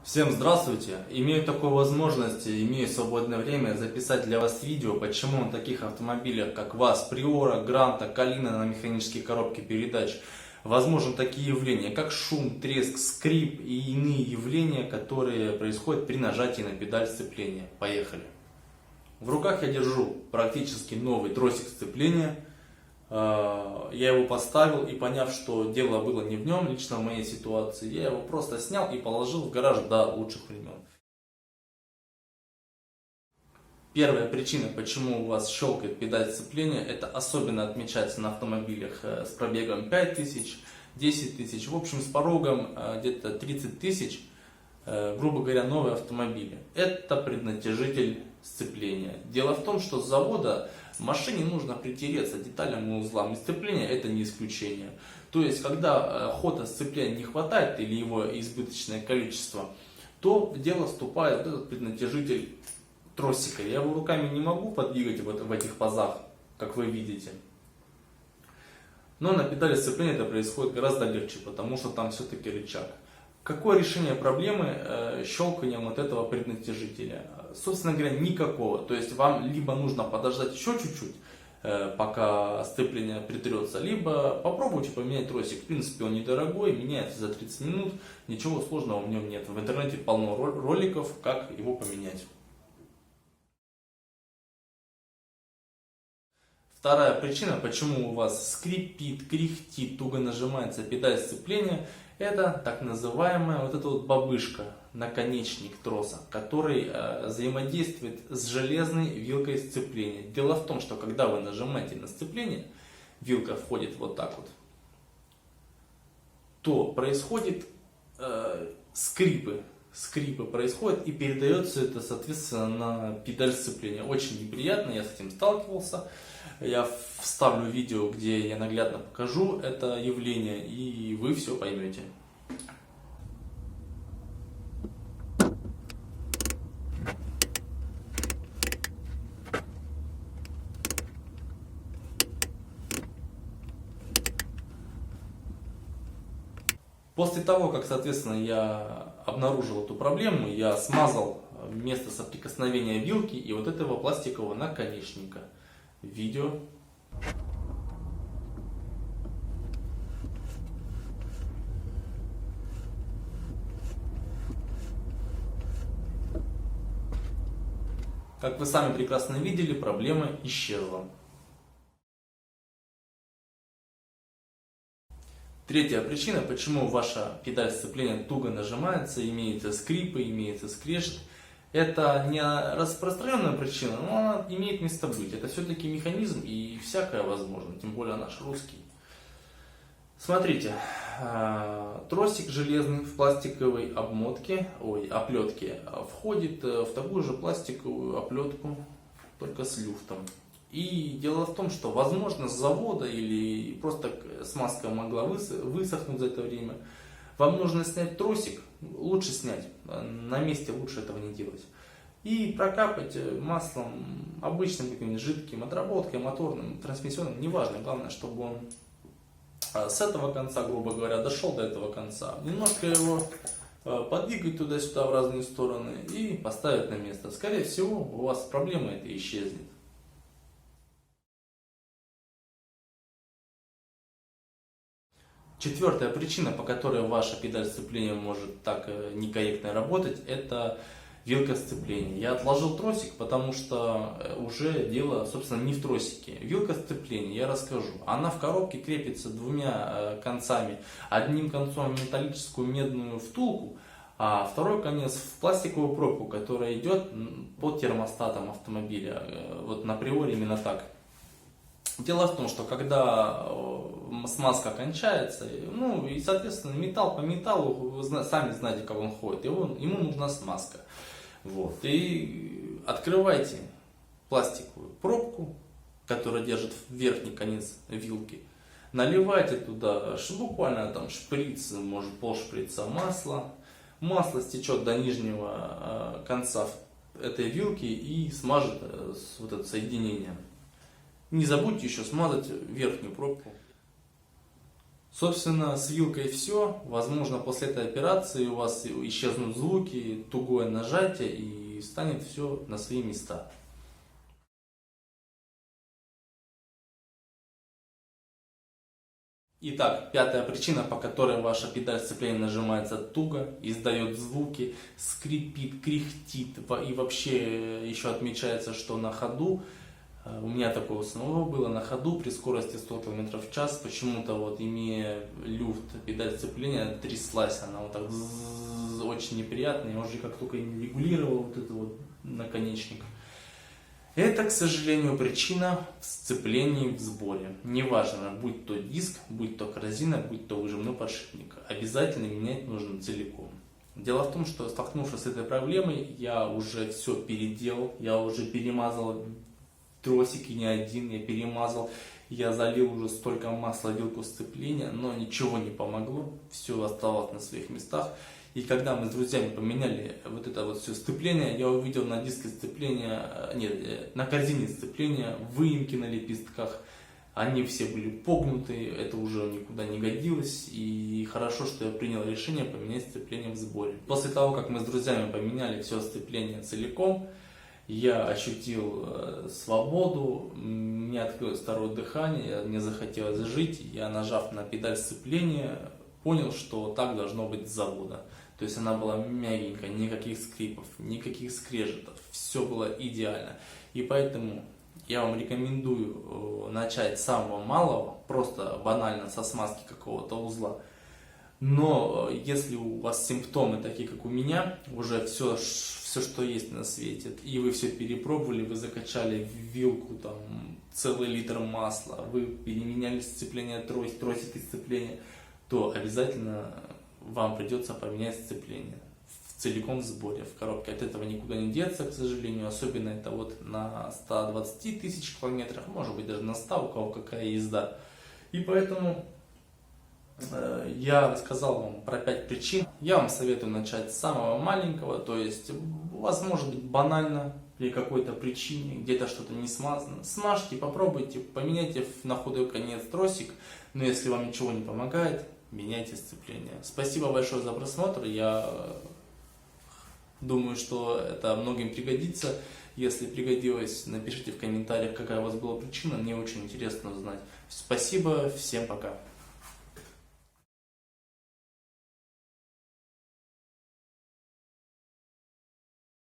Всем здравствуйте! Имею такую возможность, имею свободное время записать для вас видео, почему на таких автомобилях, как ВАЗ, Приора, Гранта, Калина на механической коробке передач возможны такие явления, как шум, треск, скрип и иные явления, которые происходят при нажатии на педаль сцепления. Поехали! В руках я держу практически новый тросик сцепления. Я его поставил и, поняв, что дело было не в нем, лично в моей ситуации, я его просто снял и положил в гараж до лучших времен. Первая причина, почему у вас щелкает педаль сцепления, это особенно отмечается на автомобилях с пробегом 5000, 10 тысяч, в общем с порогом где-то 30 тысяч, грубо говоря, новые автомобили. Это преднатяжитель сцепления. Дело в том, что с завода машине нужно притереться деталям и узлам, и сцепление это не исключение. То есть, когда хода сцепления не хватает или его избыточное количество, то в дело вступает вот этот преднатяжитель тросика. Я его руками не могу подвигать в этих пазах, как вы видите. Но на педали сцепления это происходит гораздо легче, потому что там все-таки рычаг. Какое решение проблемы щелканием вот этого преднатяжителя? Собственно говоря, никакого. То есть вам либо нужно подождать еще чуть-чуть, пока сцепление притрется, либо попробуйте поменять тросик. В принципе, он недорогой, меняется за 30 минут, ничего сложного в нем нет. В интернете полно роликов, как его поменять. Вторая причина, почему у вас скрипит, кряхтит, туго нажимается педаль сцепления, это так называемая вот эта вот бабышка, наконечник троса, который взаимодействует с железной вилкой сцепления. Дело в том, что когда вы нажимаете на сцепление, вилка входит вот так вот, то происходит скрипы происходят и передается это соответственно на педаль сцепления. Очень неприятно, я с этим сталкивался. Я вставлю видео, где я наглядно покажу это явление, и вы все поймете. После того, как, соответственно, я обнаружил эту проблему, я смазал место соприкосновения вилки и вот этого пластикового наконечника. Видео. Как вы сами прекрасно видели, проблема исчезла. Третья причина, почему ваша педаль сцепления туго нажимается, имеются скрипы, имеется скрежет. Это не распространенная причина, но она имеет место быть. Это все-таки механизм и всякое возможно, тем более наш русский. Смотрите, тросик железный в пластиковой оплетке входит в такую же пластиковую оплетку, только с люфтом. И дело в том, что возможно с завода или просто смазка могла высохнуть за это время. Вам нужно снять тросик, лучше снять, на месте лучше этого не делать. И прокапать маслом обычным каким-нибудь жидким, отработкой, моторным, трансмиссионным, неважно. Главное, чтобы он с этого конца, грубо говоря, дошел до этого конца. Немножко его подвигать туда-сюда в разные стороны и поставить на место. Скорее всего, у вас проблема эта исчезнет. Четвертая причина, по которой ваша педаль сцепления может так некорректно работать, это вилка сцепления. Я отложил тросик, потому что уже дело, собственно, не в тросике. Вилка сцепления, я расскажу. Она в коробке крепится двумя концами. Одним концом в металлическую медную втулку, а второй конец в пластиковую пробку, которая идет под термостатом автомобиля. Вот на Приоре именно так. Дело в том, что когда смазка кончается, ну и соответственно металл по металлу, вы сами знаете, как он ходит, ему нужна смазка. Вот. И открывайте пластиковую пробку, которая держит верхний конец вилки, наливайте туда буквально там шприц, может полшприца масла. Масло стечет до нижнего конца этой вилки и смажет вот это соединение. Не забудьте еще смазать верхнюю пробку. Собственно, с вилкой все. Возможно, после этой операции у вас исчезнут звуки, тугое нажатие и станет все на свои места. Итак, пятая причина, по которой ваша педаль сцепления нажимается туго, издает звуки, скрипит, кряхтит и вообще еще отмечается, что на ходу, у меня такое снова было, на ходу при скорости 100 км в час, почему-то вот имея люфт, педаль сцепления тряслась, она вот так очень неприятная, я уже как только регулировал вот этот вот наконечник. Это, к сожалению, причина в сцеплении в сборе. Неважно, будь то диск, будь то корзина, будь то выжимной подшипник. Обязательно менять нужно целиком. Дело в том, что столкнувшись с этой проблемой, я уже все переделал, я уже перемазал тросики не один, я перемазал, я залил уже столько масла в вилку сцепления, но ничего не помогло, все оставалось на своих местах. И когда мы с друзьями поменяли вот это вот все сцепление, я увидел на диске сцепления, нет, на корзине сцепления выемки на лепестках. Они все были погнуты, это уже никуда не годилось. И хорошо, что я принял решение поменять сцепление в сборе. После того, как мы с друзьями поменяли все сцепление целиком, я ощутил свободу, мне открылось второе дыхание, мне захотелось жить. Я, нажав на педаль сцепления, понял, что так должно быть с завода. То есть она была мягенькая, никаких скрипов, никаких скрежетов, все было идеально. И поэтому я вам рекомендую начать с самого малого, просто банально со смазки какого-то узла. Но если у вас симптомы такие, как у меня, уже все, что есть на свете, и вы все перепробовали, вы закачали в вилку там целый литр масла, вы переменяли сцепление тросики сцепления, то обязательно вам придется поменять сцепление целиком в сборе, в коробке. От этого никуда не деться, к сожалению. Особенно это вот на 120 тысяч километрах, может быть даже на 100, у кого какая езда. И поэтому я рассказал вам про 5 причин. Я вам советую начать с самого маленького, то есть у вас может быть банально при какой-то причине, где-то что-то не смазано. Смажьте, попробуйте, поменяйте на худой конец тросик, но если вам ничего не помогает, меняйте сцепление. Спасибо большое за просмотр. Я думаю, что это многим пригодится. Если пригодилось, напишите в комментариях, какая у вас была причина. Мне очень интересно узнать. Спасибо, всем пока.